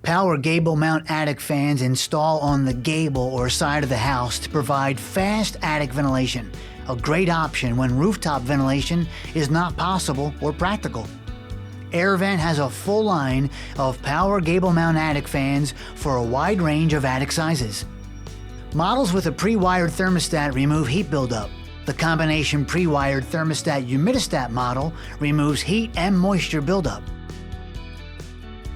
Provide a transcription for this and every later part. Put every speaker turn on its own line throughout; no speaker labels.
Power Gable-Mount Attic Fans install on the gable or side of the house to provide fast attic ventilation, a great option when rooftop ventilation is not possible or practical. AirVent has a full line of Power Gable-Mount Attic Fans for a wide range of attic sizes. Models with a pre-wired thermostat remove heat buildup. The combination pre-wired thermostat-humidistat model removes heat and moisture buildup.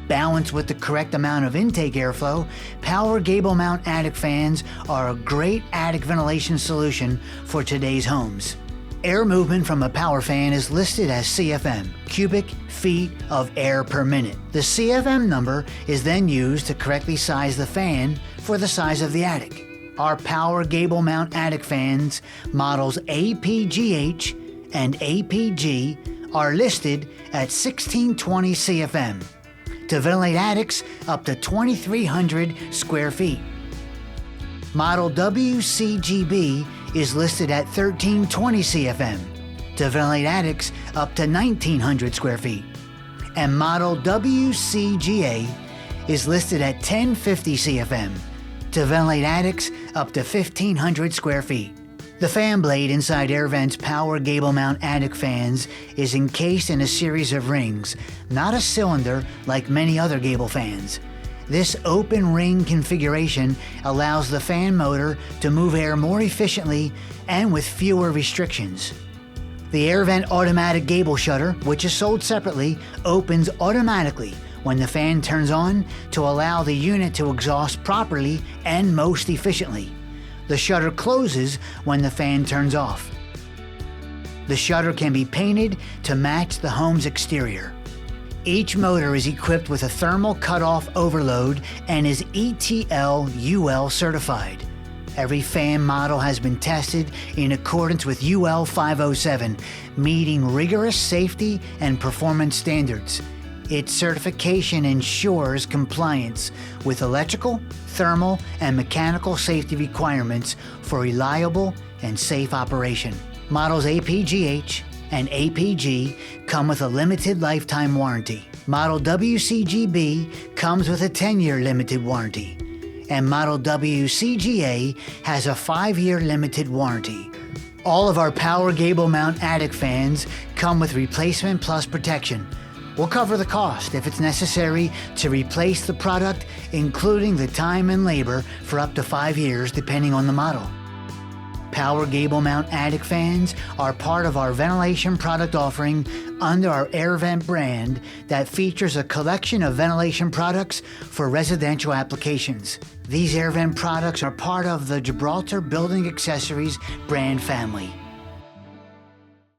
Balanced with the correct amount of intake airflow, Power Gable-Mount Attic Fans are a great attic ventilation solution for today's homes. Air movement from a power fan is listed as CFM, cubic feet of air per minute. The CFM number is then used to correctly size the fan for the size of the attic. Our Power Gable-Mount Attic Fans models APGH and APG are listed at 1620 CFM to ventilate attics up to 2,300 square feet. Model WCGB is listed at 1320 CFM to ventilate attics up to 1,900 square feet. And model WCGA is listed at 1050 CFM to ventilate attics up to 1,500 square feet. The fan blade inside AirVent's Power Gable-Mount Attic Fans is encased in a series of rings, not a cylinder like many other gable fans. This open ring configuration allows the fan motor to move air more efficiently and with fewer restrictions. The AirVent automatic gable shutter, which is sold separately, opens automatically when the fan turns on to allow the unit to exhaust properly and most efficiently. The shutter closes when the fan turns off. The shutter can be painted to match the home's exterior. Each motor is equipped with a thermal cutoff overload and is ETL/UL certified. Every fan model has been tested in accordance with UL 507, meeting rigorous safety and performance standards. Its certification ensures compliance with electrical, thermal, and mechanical safety requirements for reliable and safe operation. Models APGH and APG come with a limited lifetime warranty. Model WCGB comes with a 10-year limited warranty. And model WCGA has a 5-year limited warranty. All of our Power Gable-Mount Attic Fans come with Replacement Plus protection. We'll cover the cost if it's necessary to replace the product, including the time and labor for up to 5 years depending on the model. Power Gable-Mount Attic Fans are part of our ventilation product offering under our AirVent brand that features a collection of ventilation products for residential applications. These AirVent products are part of the Gibraltar Building Accessories brand family.